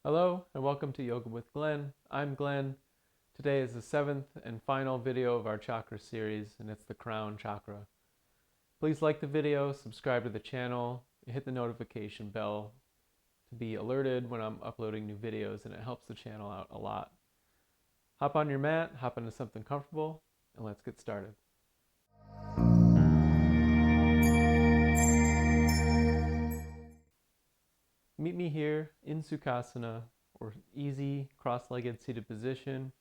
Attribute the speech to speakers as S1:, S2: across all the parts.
S1: Hello and welcome to Yoga with Glenn. I'm Glenn. Today is the seventh and final video of our chakra series, and it's the Crown Chakra. Please like the video, subscribe to the channel, and hit the notification bell to be alerted when I'm uploading new videos, and it helps the channel out a lot. Hop on your mat, hop into something comfortable, and let's get started. Meet me here in Sukhasana, or easy cross-legged seated position,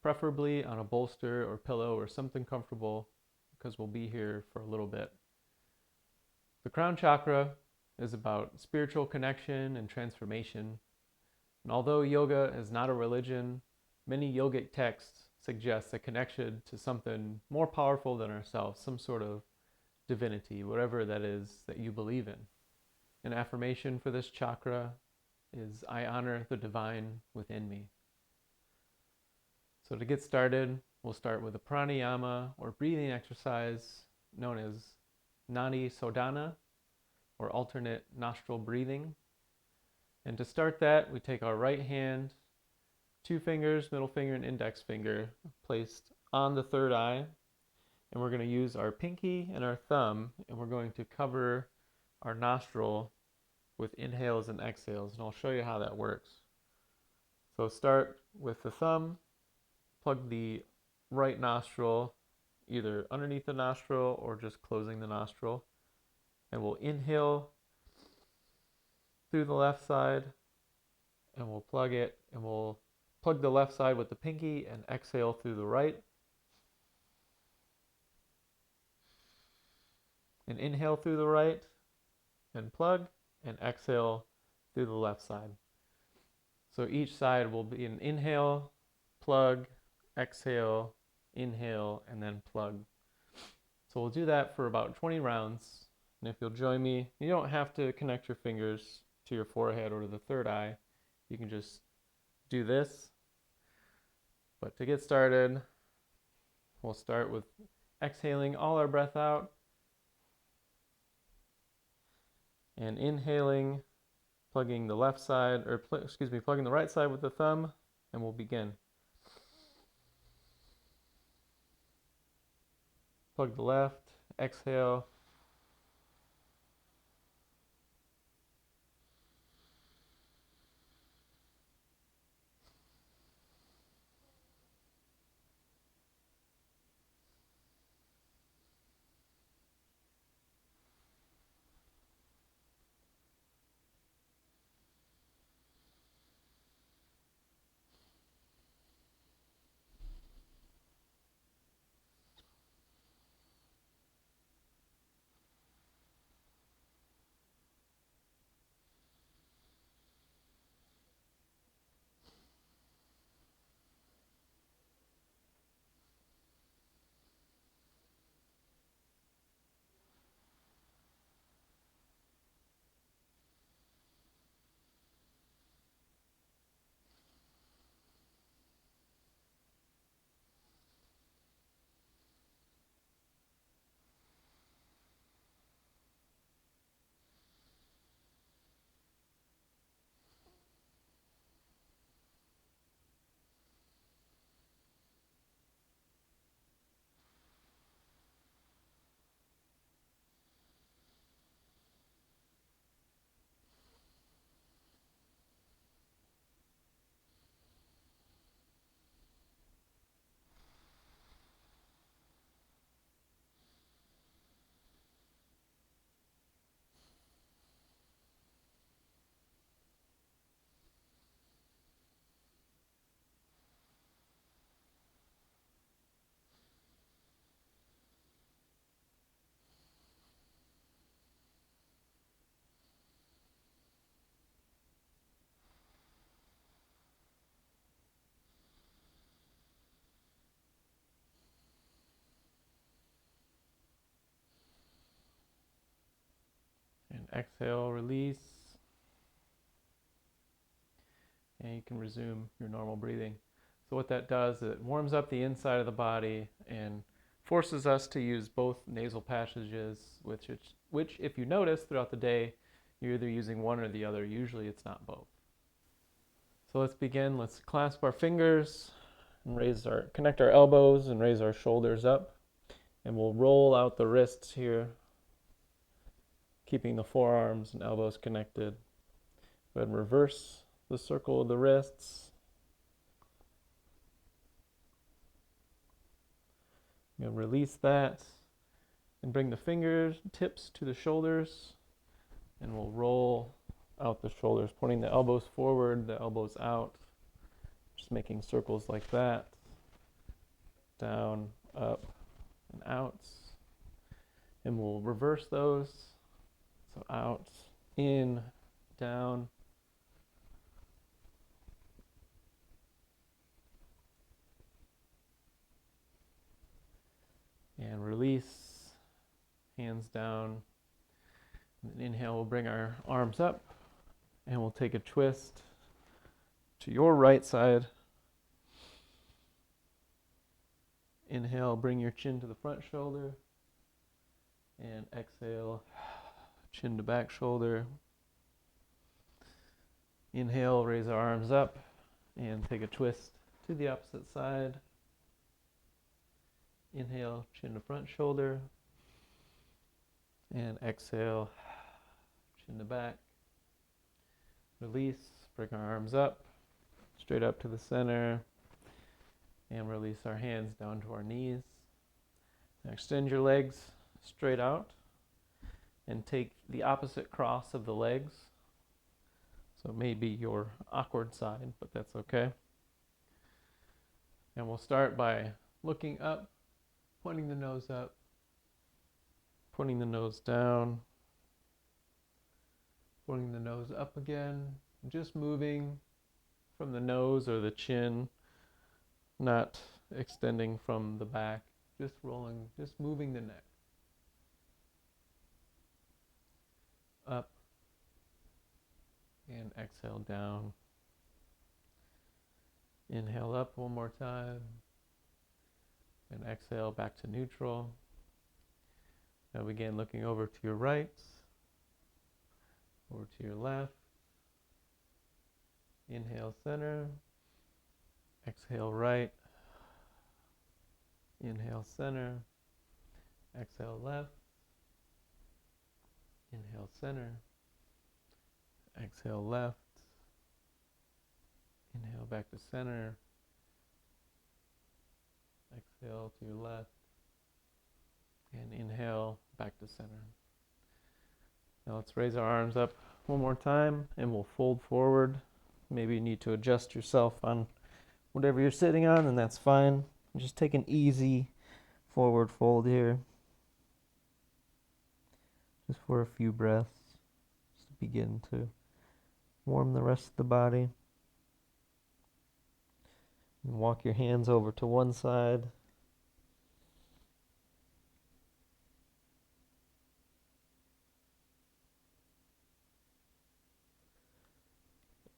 S1: preferably on a bolster or pillow or something comfortable, because we'll be here for a little bit. The crown chakra is about spiritual connection and transformation. And although yoga is not a religion, many yogic texts suggest a connection to something more powerful than ourselves, some sort of divinity, whatever that is that you believe in. An affirmation for this chakra is, I honor the divine within me. So to get started, we'll start with a pranayama or breathing exercise known as nadi sodhana, or alternate nostril breathing. And to start that, we take our right hand, two fingers, middle finger and index finger, placed on the third eye, and we're going to use our pinky and our thumb, and we're going to cover our nostril with inhales and exhales, and I'll show you how that works. So start with the thumb, plug the right nostril either underneath the nostril or just closing the nostril, and we'll inhale through the left side, and we'll plug it, and we'll plug the left side with the pinky and exhale through the right, and inhale through the right and plug, and exhale through the left side. So each side will be an inhale, plug, exhale, inhale, and then plug. So we'll do that for about 20 rounds. And if you'll join me, you don't have to connect your fingers to your forehead or to the third eye. You can just do this. But to get started, we'll start with exhaling all our breath out and inhaling, plugging the left side, or plugging the right side with the thumb, and we'll begin. Plug the left, exhale. And exhale, release. And you can resume your normal breathing. So what that does, it warms up the inside of the body and forces us to use both nasal passages, which if you notice throughout the day, you're either using one or the other. Usually it's not both. So let's begin. Let's clasp our fingers and connect our elbows and raise our shoulders up. And we'll roll out the wrists here, keeping the forearms and elbows connected. Go ahead and reverse the circle of the wrists. And release that and bring the fingertips to the shoulders, and we'll roll out the shoulders, pointing the elbows forward, the elbows out, just making circles like that, down, up, and out. And we'll reverse those, so out, in, down, and release, hands down. And then inhale, we'll bring our arms up, and we'll take a twist to your right side. Inhale, bring your chin to the front shoulder, and exhale, chin to back shoulder. Inhale, raise our arms up, and take a twist to the opposite side. Inhale, chin to front shoulder, and exhale, chin to back. Release, bring our arms up, straight up to the center, and release our hands down to our knees. Now extend your legs straight out and take the opposite cross of the legs. So it may be your awkward side, but that's okay. And we'll start by looking up, pointing the nose up, pointing the nose down, pointing the nose up again, just moving from the nose or the chin, not extending from the back, just rolling, just moving the neck. Up, and exhale down. Inhale up one more time, and exhale back to neutral. Now begin looking over to your right, over to your left. Inhale center, exhale right, inhale center, exhale left, inhale center, exhale left, inhale back to center, exhale to your left, and inhale back to center. Now let's raise our arms up one more time, and we'll fold forward. Maybe you need to adjust yourself on whatever you're sitting on, and that's fine. Just take an easy forward fold here, just for a few breaths, just to begin to warm the rest of the body. And walk your hands over to one side.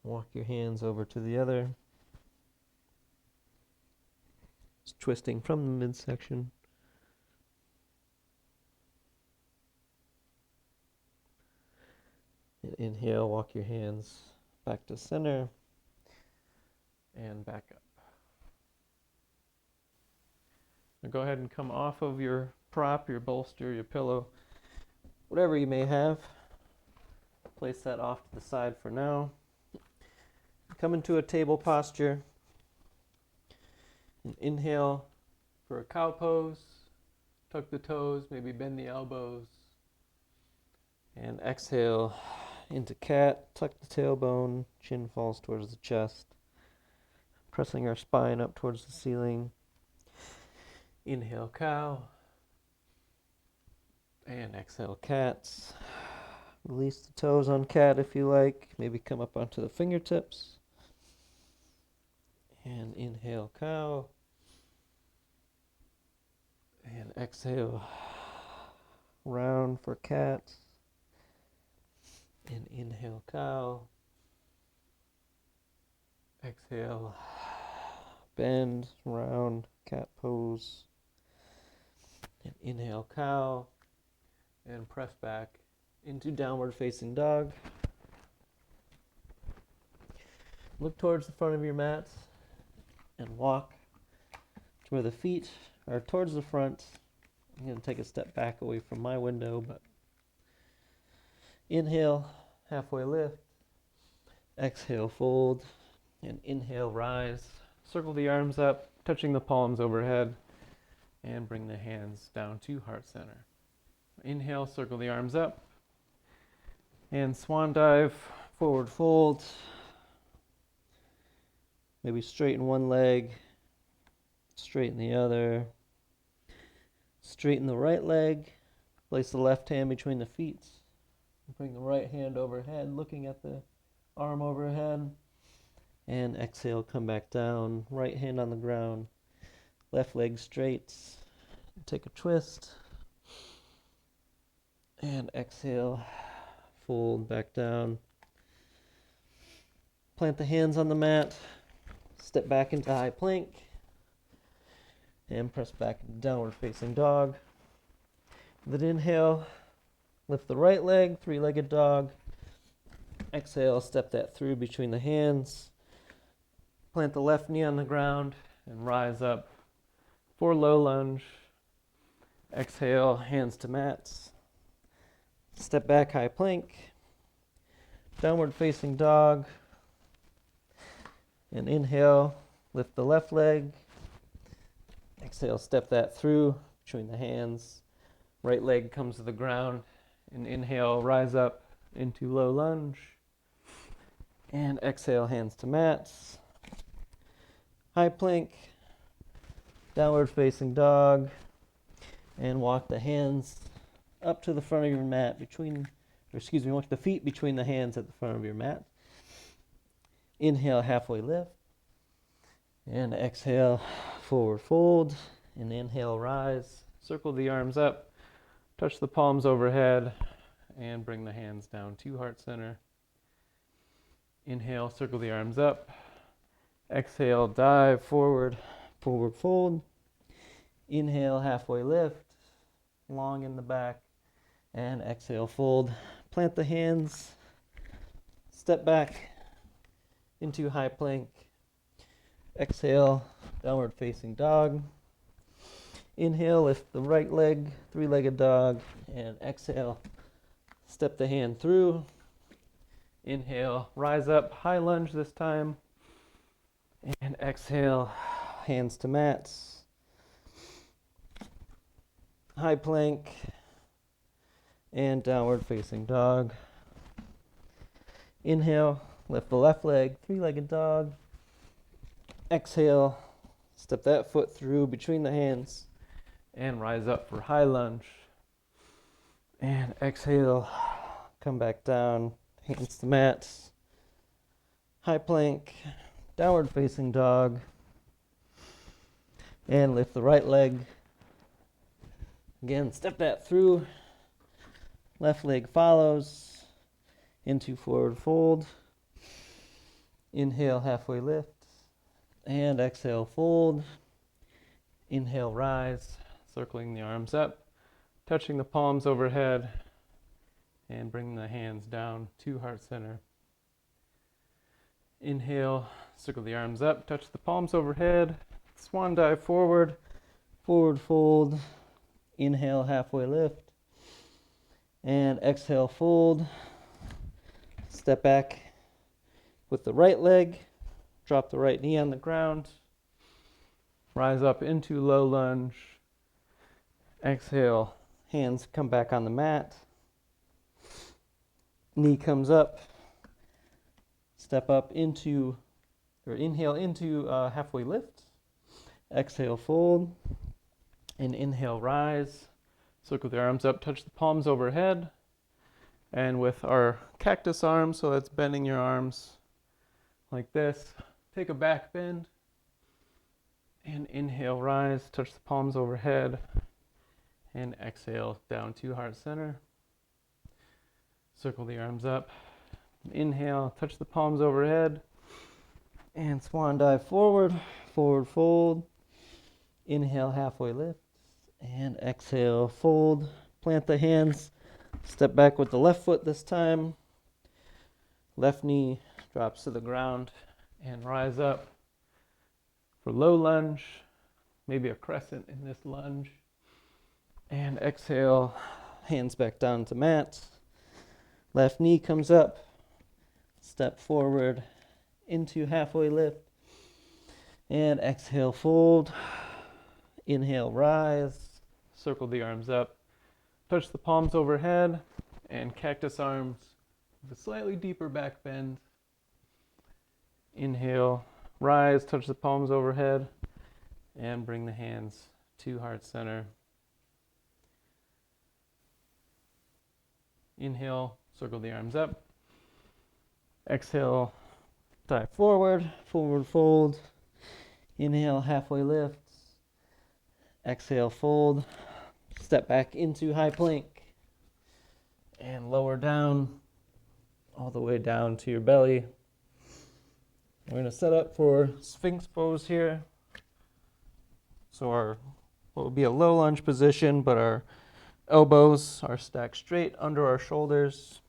S1: Walk your hands over to the other. Just twisting from the midsection. And inhale, walk your hands back to center and back up. Now go ahead and come off of your prop, your bolster, your pillow, whatever you may have. Place that off to the side for now. Come into a table posture. And inhale for a cow pose. Tuck the toes, maybe bend the elbows. And exhale into cat. Tuck the tailbone, chin falls towards the chest. Pressing our spine up towards the ceiling. Inhale cow. And exhale cat. Release the toes on cat if you like. Maybe come up onto the fingertips. And inhale cow. And exhale round for cat. And inhale cow. Exhale bend round cat pose. And inhale cow. And press back into downward facing dog.
S2: Look towards the front of your mat and walk to where the feet are towards the front. I'm going to take a step back away from my window, but inhale, halfway lift. Exhale, fold. And inhale, rise. Circle the arms up, touching the palms overhead, and bring the hands down to heart center. Inhale, circle the arms up, and swan dive, forward fold. Maybe straighten one leg, straighten the other. Straighten the right leg, place the left hand between the feet. Bring the right hand overhead, looking at the arm overhead. And exhale, come back down, right hand on the ground, left leg straight. Take a twist. And exhale, fold back down. Plant the hands on the mat, step back into high plank, and press back into downward facing dog. Then inhale, lift the right leg, three-legged dog. Exhale, step that through between the hands. Plant the left knee on the ground and rise up for low lunge. Exhale, hands to mats. Step back, high plank. Downward facing dog. And inhale, lift the left leg. Exhale, step that through between the hands. Right leg comes to the ground. And inhale, rise up into low lunge. And exhale, hands to mats. High plank, downward facing dog, and walk the hands up to the front of your mat walk the feet between the hands at the front of your mat. Inhale, halfway lift, and exhale, forward fold, and inhale, rise. Circle the arms up, touch the palms overhead, and bring the hands down to heart center. Inhale, circle the arms up. Exhale, dive forward, forward fold. Inhale, halfway lift, long in the back. And exhale, fold. Plant the hands, step back into high plank. Exhale, downward facing dog. Inhale, lift the right leg, three-legged dog. And exhale, step the hand through. Inhale, rise up, high lunge this time. And exhale, hands to mats. High plank and downward facing dog. Inhale, lift the left leg, three-legged dog. Exhale, step that foot through between the hands and rise up for high lunge. And exhale, come back down, hands to mats. High plank, downward facing dog, and lift the right leg. Again, step that through. Left leg follows into forward fold. Inhale, halfway lift, and exhale, fold. Inhale, rise, circling the arms up, touching the palms overhead, and bringing the hands down to heart center. Inhale, circle the arms up, touch the palms overhead, swan dive forward, forward fold. Inhale, halfway lift, and exhale, fold. Step back with the right leg, drop the right knee on the ground, rise up into low lunge. Exhale, hands come back on the mat, knee comes up. Step up into, or inhale into halfway lift. Exhale, fold. And inhale, rise. Circle the arms up, touch the palms overhead. And with our cactus arms, so that's bending your arms like this, take a back bend. And inhale, rise, touch the palms overhead. And exhale, down to heart center. Circle the arms up. Inhale, touch the palms overhead, and swan dive forward, forward fold. Inhale, halfway lift, and exhale, fold. Plant the hands, step back with the left foot this time. Left knee drops to the ground,
S1: And rise up for low lunge, maybe a crescent in this lunge.
S2: And exhale, hands back down to mat. Left knee comes up, step forward into halfway lift. And exhale, fold. Inhale, rise.
S1: Circle the arms up, touch the palms overhead, and cactus arms with a slightly deeper back bend. Inhale, rise, touch the palms overhead, and bring the hands to heart center. Inhale, circle the arms up.
S2: Exhale, dive forward, forward fold. Inhale, halfway lift. Exhale, fold. Step back into high plank. And lower down, all the way down to your belly. We're going to set up for Sphinx pose here. So our, what will be a low lunge position, but our elbows are stacked straight under our shoulders.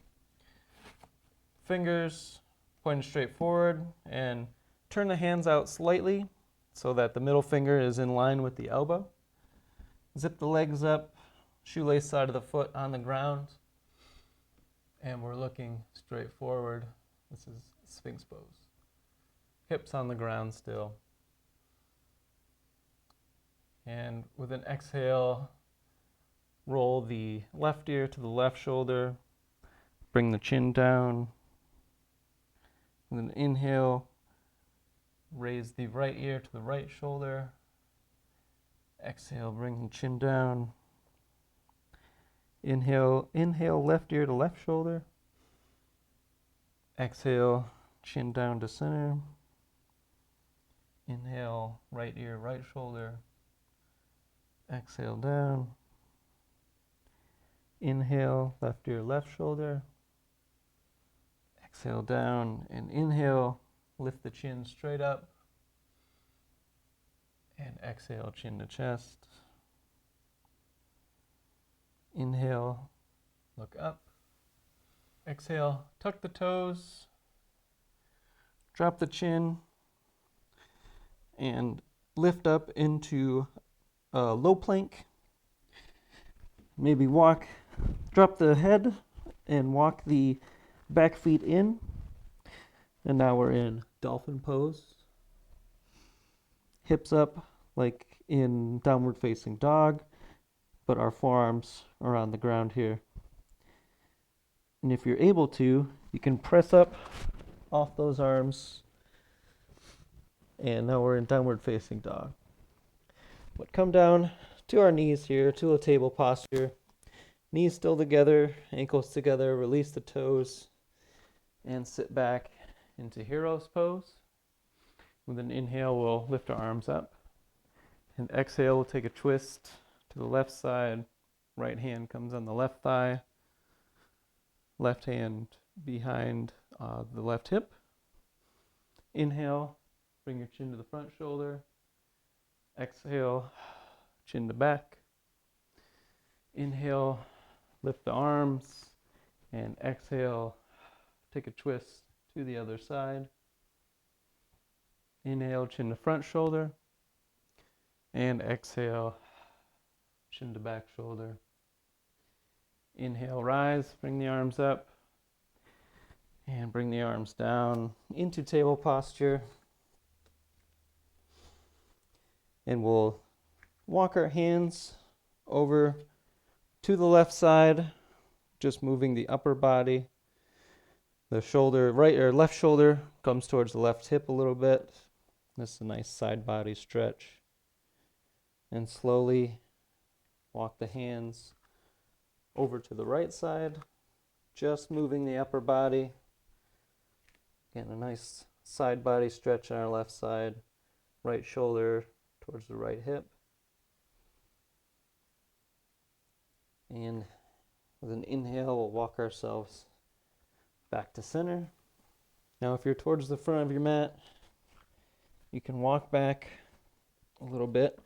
S2: Fingers pointing straight forward, and turn the hands out slightly so that the middle finger is in line with the elbow. Zip the legs up, shoelace side of the foot on the ground, and we're looking straight forward. This is Sphinx pose. Hips on the ground still. And with an exhale, roll the left ear to the left shoulder, bring the chin down. With an inhale, raise the right ear to the right shoulder. Exhale, bring the chin down. Inhale, left ear to left shoulder. Exhale, chin down to center. Inhale, right ear, right shoulder. Exhale, down. Inhale, left ear, left shoulder. Exhale, down, and inhale, lift the chin straight up. And exhale, chin to chest. Inhale, look up. Exhale, tuck the toes. Drop the chin. And lift up into a low plank. Maybe drop the head and walk the back feet in. And now we're in dolphin pose. Hips up like in downward facing dog, but our forearms are on the ground here. And if you're able to, you can press up off those arms. And now we're in downward facing dog. But come down to our knees here, to a table posture. Knees still together, ankles together, release the toes, and sit back into hero's pose. With an inhale, we'll lift our arms up. And exhale, we'll take a twist to the left side. Right hand comes on the left thigh. Left hand behind the left hip. Inhale, bring your chin to the front shoulder. Exhale, chin to back. Inhale, lift the arms. And exhale, take a twist to the other side. Inhale, chin to front shoulder. And exhale, chin to back shoulder. Inhale, rise, bring the arms up. And bring the arms down into table posture. And we'll walk our hands over to the left side, just moving the upper body. The shoulder, right or left shoulder comes towards the left hip a little bit. This is a nice side body stretch. And slowly walk the hands over to the right side, just moving the upper body. Again, a nice side body stretch on our left side. Right shoulder towards the right hip. And with an inhale, we'll walk ourselves back to center. Now, if you're towards the front of your mat, you can walk back a little bit.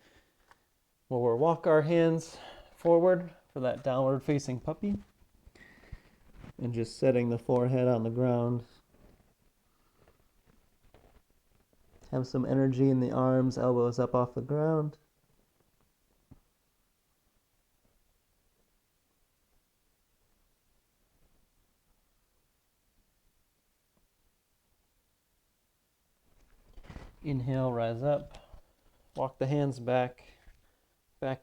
S2: We'll walk our hands forward for that downward facing puppy. And just setting the forehead on the ground. Have some energy in the arms, elbows up off the ground. Inhale, rise up. Walk the hands back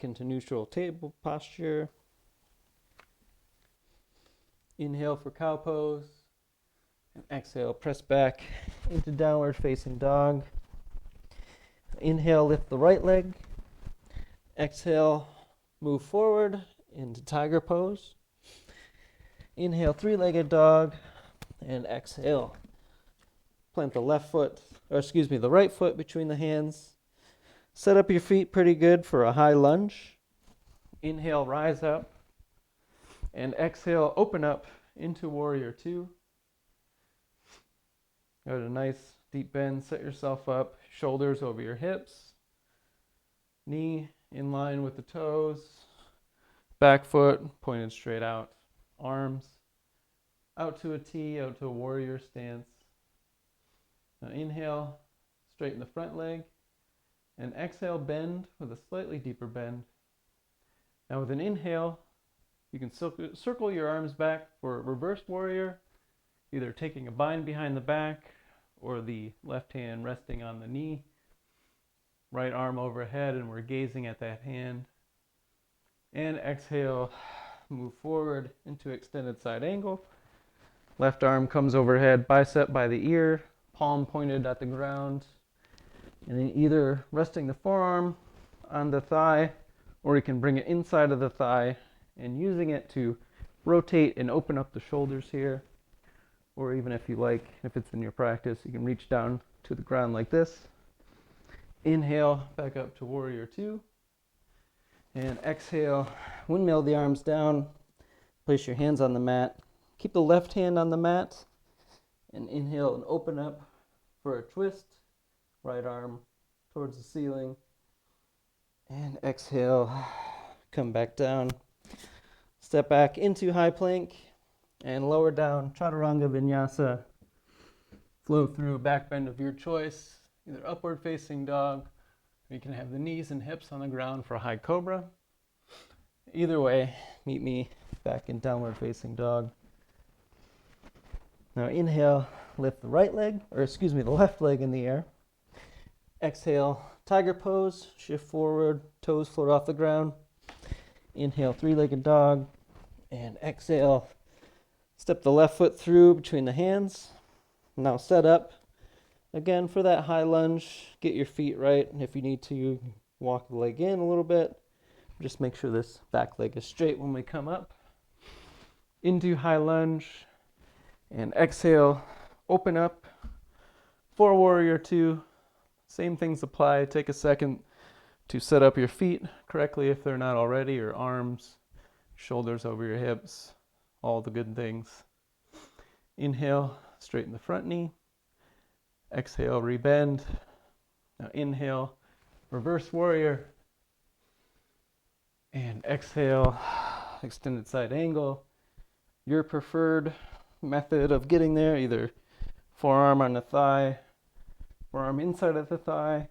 S2: into neutral table posture. Inhale for cow pose. And exhale, press back into downward facing dog. Inhale, lift the right leg. Exhale, move forward into tiger pose. Inhale, three-legged dog. And exhale, plant the the right foot between the hands. Set up your feet pretty good for a high lunge. Inhale, rise up. And exhale, open up into warrior two. Go to a nice deep bend, set yourself up, shoulders over your hips. Knee in line with the toes. Back foot pointed straight out. Arms out to a T, out to a warrior stance. Now inhale, straighten the front leg. And exhale, bend with a slightly deeper bend. Now with an inhale, you can circle your arms back for reversed warrior, either taking a bind behind the back or the left hand resting on the knee. Right arm overhead, and we're gazing at that hand. And exhale, move forward into extended side angle. Left arm comes overhead, bicep by the ear, palm pointed at the ground. And then either resting the forearm on the thigh, or you can bring it inside of the thigh and using it to rotate and open up the shoulders here. Or even if you like, if it's in your practice, you can reach down to the ground like this. Inhale, back up to warrior two. And exhale, windmill the arms down. Place your hands on the mat. Keep the left hand on the mat. And inhale and open up for a twist. Right arm towards the ceiling. And exhale, come back down. Step back into high plank and lower down, chaturanga vinyasa. Flow through back bend of your choice, either upward facing dog, or you can have the knees and hips on the ground for a high cobra. Either way, meet me back in downward facing dog. Now inhale, lift the the left leg in the air. Exhale, tiger pose, shift forward, toes float off the ground. Inhale, three-legged dog. And exhale, step the left foot through between the hands. Now set up again for that high lunge. Get your feet right. And if you need to, walk the leg in a little bit. Just make sure this back leg is straight when we come up. Into high lunge. And exhale, open up for warrior two. Same things apply. Take a second to set up your feet correctly if they're not already, your arms, shoulders over your hips, all the good things. Inhale, straighten the front knee. Exhale, rebend. Now inhale, reverse warrior. And exhale, extended side angle. Your preferred method of getting there, either forearm on the thigh, forearm inside of the thigh,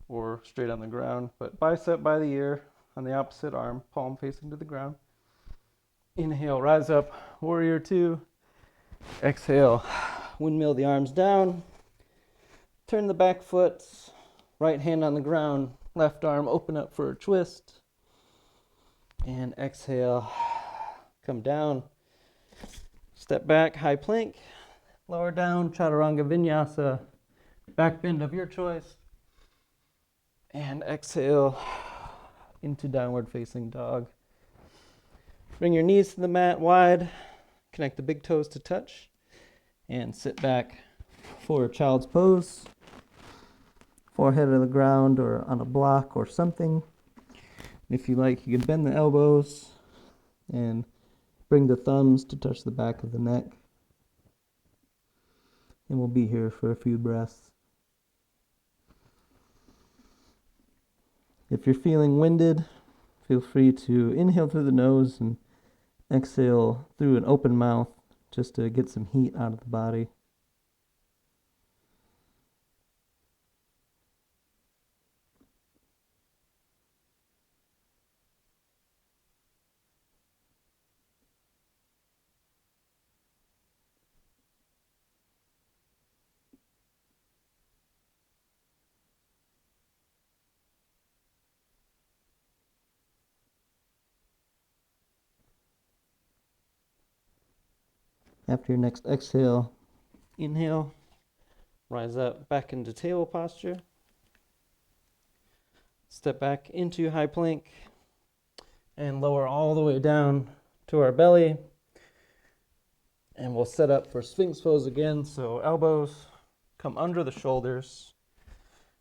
S2: or straight on the ground, but bicep by the ear on the opposite arm, palm facing to the ground. Inhale, rise up, warrior two. Exhale, windmill the arms down. Turn the back foot, right hand on the ground, left arm open up for a twist. And exhale, come down. Step back, high plank, lower down, chaturanga vinyasa, back bend of your choice. And exhale into downward facing dog. Bring your knees to the mat wide. Connect the big toes to touch. And sit back for child's pose. Forehead to the ground or on a block or something. If you like, you can bend the elbows and bring the thumbs to touch the back of the neck. And we'll be here for a few breaths. If you're feeling winded, feel free to inhale through the nose and exhale through an open mouth just to get some heat out of the body. After your next exhale, inhale, rise up back into table posture. Step back into high plank and lower all the way down to our belly. And we'll set up for Sphinx pose again. So elbows come under the shoulders.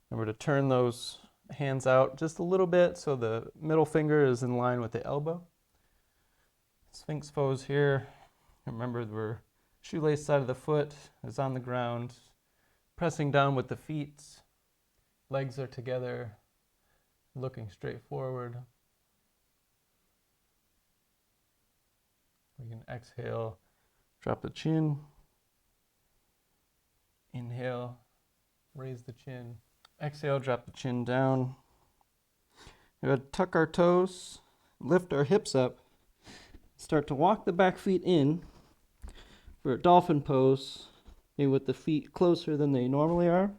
S2: Remember to turn those hands out just a little bit so the middle finger is in line with the elbow. Sphinx pose here. Remember, we're shoelace side of the foot is on the ground, pressing down with the feet. Legs are together, looking straight forward. We can exhale, drop the chin. Inhale, raise the chin. Exhale, drop the chin down. We're going to tuck our toes, lift our hips up, start to walk the back feet in for a dolphin pose, maybe with the feet closer than they normally are.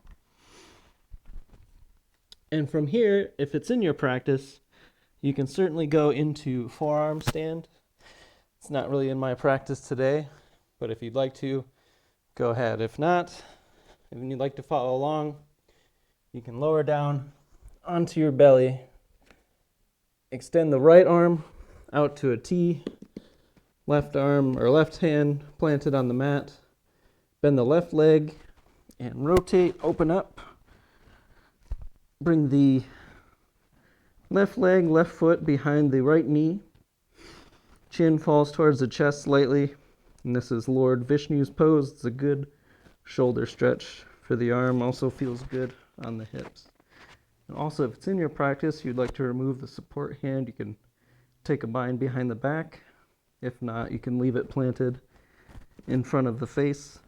S2: And from here, if it's in your practice, you can certainly go into forearm stand. It's not really in my practice today, but if you'd like to, go ahead. If not, if you'd like to follow along, you can lower down onto your belly, extend the right arm out to a T, left arm or left hand planted on the mat, bend the left leg and rotate, open up. Bring the left leg, left foot behind the right knee. Chin falls towards the chest slightly. And this is Lord Vishnu's pose. It's a good shoulder stretch for the arm. Also feels good on the hips. And also, if it's in your practice, you'd like to remove the support hand, you can take a bind behind the back. If not, you can leave it planted in front of the face.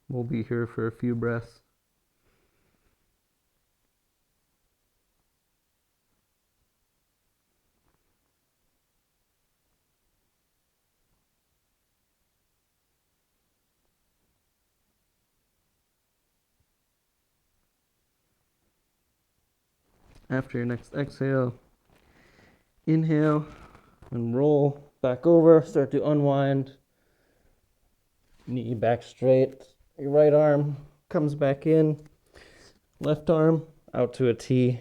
S2: We'll be here for a few breaths. After your next exhale, inhale and roll back over. Start to unwind. Knee back straight. Your right arm comes back in. Left arm out to a T.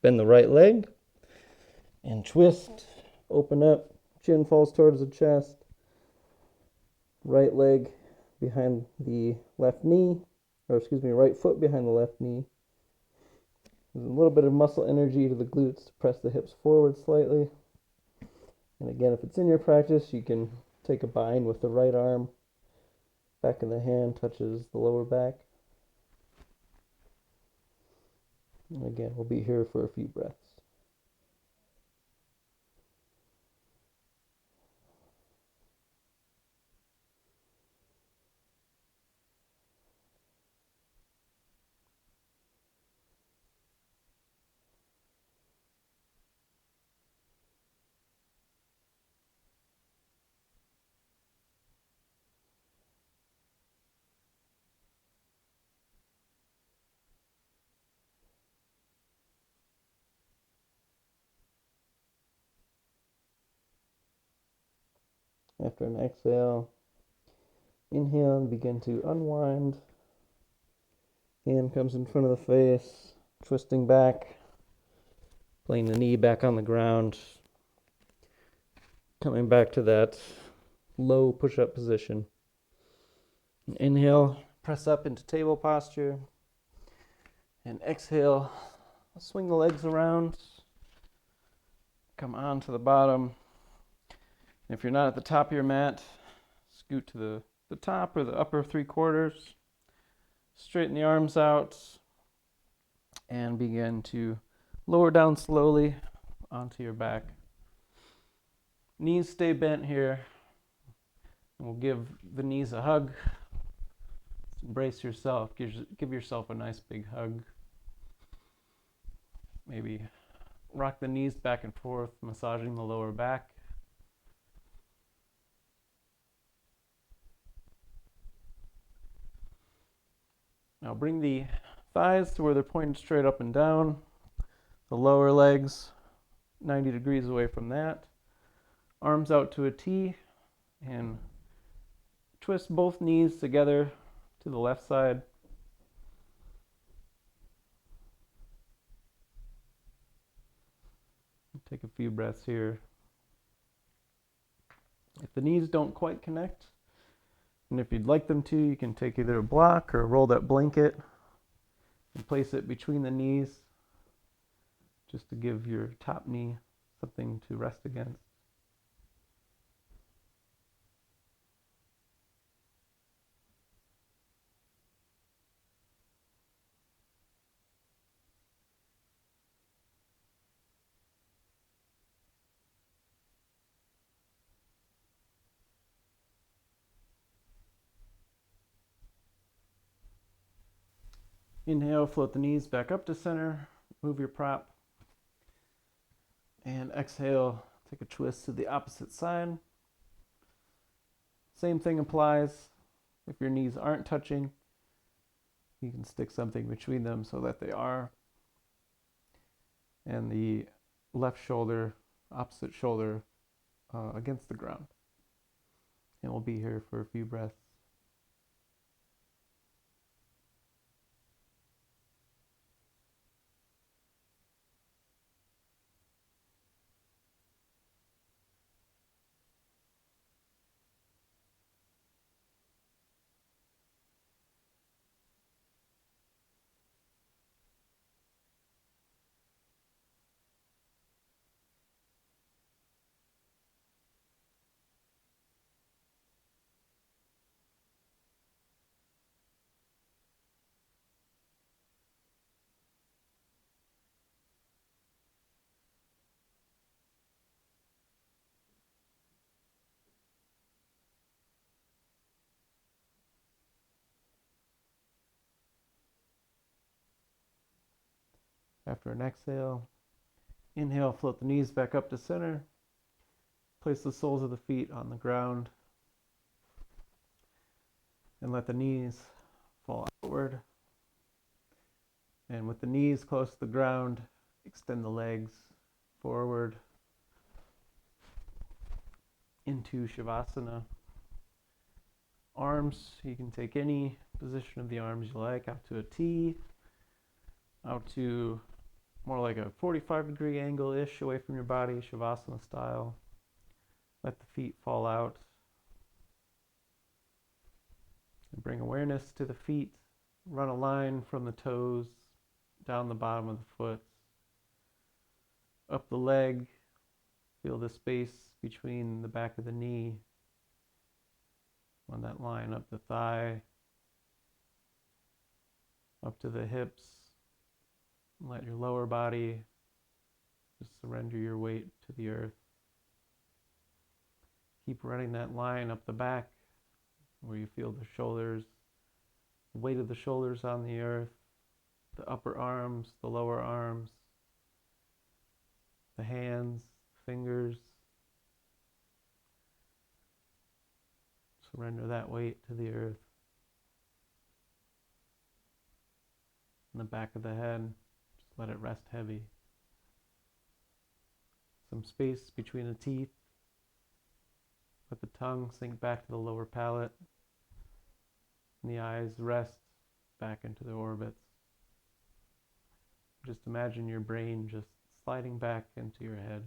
S2: Bend the right leg and twist. Open up. Chin falls towards the chest. Right leg behind the left knee. Right foot behind the left knee. There's a little bit of muscle energy to the glutes to press the hips forward slightly. And again, if it's in your practice, you can take a bind with the right arm. Back of the hand touches the lower back. And again, we'll be here for a few breaths. After an exhale, inhale and begin to unwind. Hand comes in front of the face, twisting back, playing the knee back on the ground, coming back to that low push-up position. Inhale, press up into table posture, and exhale, swing the legs around, come on to the bottom. If you're not at the top of your mat, scoot to the top or the upper 3/4. Straighten the arms out and begin to lower down slowly onto your back. Knees stay bent here. We'll give the knees a hug. Embrace yourself. Give yourself a nice big hug. Maybe rock the knees back and forth, massaging the lower back. Now bring the thighs to where they're pointed straight up and down. The lower legs 90 degrees away from that. Arms out to a T and twist both knees together to the left side. Take a few breaths here. If the knees don't quite connect, and if you'd like them to, you can take either a block or roll that blanket and place it between the knees just to give your top knee something to rest against. Inhale, float the knees back up to center, move your prop. And exhale, take a twist to the opposite side. Same thing applies. If your knees aren't touching, you can stick something between them so that they are. And the left shoulder, opposite shoulder against the ground. And we'll be here for a few breaths. After an exhale, inhale, float the knees back up to center. Place the soles of the feet on the ground. And let the knees fall outward. And with the knees close to the ground, extend the legs forward into Shavasana. Arms, you can take any position of the arms you like, out to a T, out to more like a 45-degree angle-ish away from your body, Shavasana style. Let the feet fall out. And bring awareness to the feet. Run a line from the toes down the bottom of the foot, up the leg. Feel the space between the back of the knee on that line, up the thigh, up to the hips. Let your lower body just surrender your weight to the earth. Keep running that line up the back where you feel the shoulders, the weight of the shoulders on the earth, the upper arms, the lower arms, the hands, fingers. Surrender that weight to the earth. And the back of the head, just let it rest heavy. Some space between the teeth. Let the tongue sink back to the lower palate. And the eyes rest back into their orbits. Just imagine your brain just sliding back into your head.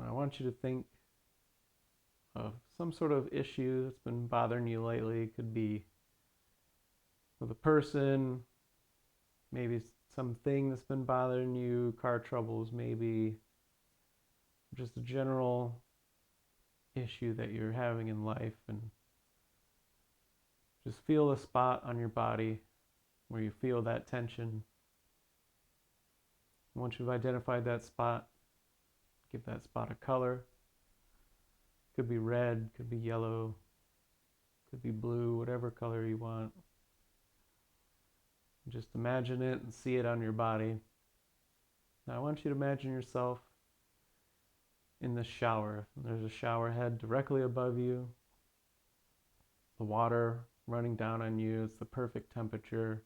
S2: I want you to think of some sort of issue that's been bothering you lately. It could be with a person, maybe something that's been bothering you, car troubles maybe, just a general issue that you're having in life, and just feel a spot on your body where you feel that tension. Once you've identified that spot, give that spot a color. Could be red, could be yellow, could be blue, whatever color you want. Just imagine it and see it on your body. Now I want you to imagine yourself in the shower. There's a shower head directly above you. The water
S1: running down on you. It's the perfect temperature.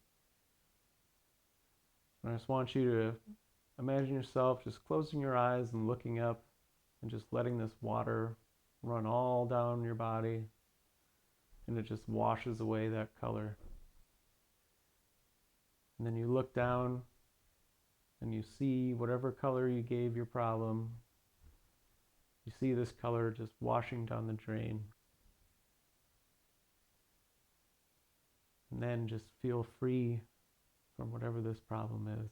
S1: And I just want you to imagine yourself just closing your eyes and looking up and just letting this water run all down your body, and it just washes away that color. And then you look down and you see whatever color you gave your problem. You see this color just washing down the drain. And then just feel free from whatever this problem is.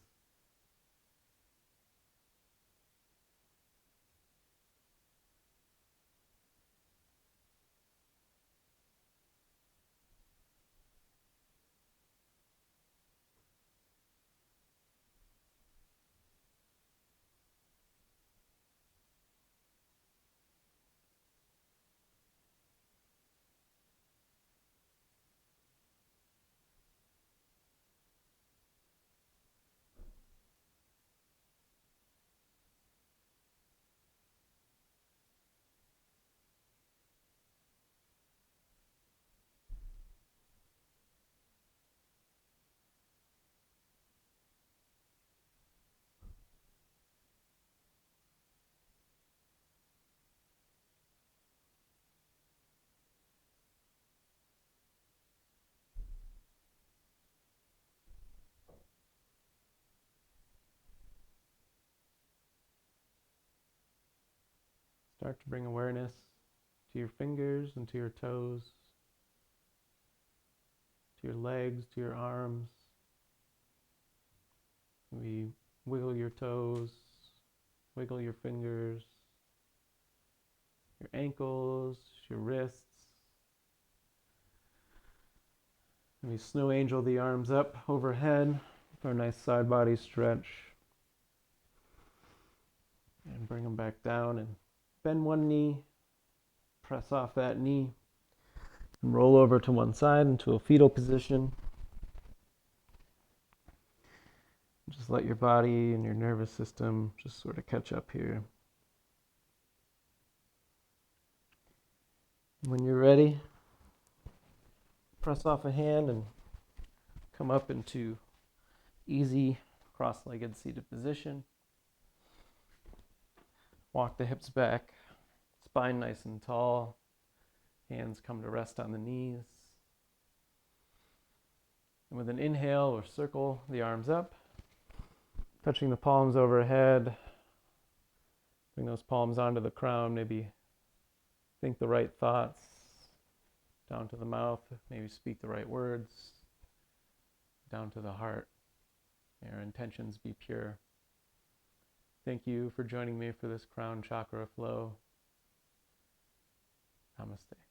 S1: Start to bring awareness to your fingers and to your toes, to your legs, to your arms. Maybe wiggle your toes, wiggle your fingers, your ankles, your wrists. Maybe snow angel the arms up overhead for a nice side body stretch. And bring them back down and bend one knee, press off that knee, and roll over to one side into a fetal position. Just let your body and your nervous system just sort of catch up here. When you're ready, press off a hand and come up into easy cross-legged seated position. Walk the hips back, spine nice and tall. Hands come to rest on the knees. And with an inhale, or circle the arms up, touching the palms overhead. Bring those palms onto the crown. Maybe think the right thoughts down to the mouth. Maybe speak the right words down to the heart. May our intentions be pure. Thank you for joining me for this Crown Chakra flow. Namaste.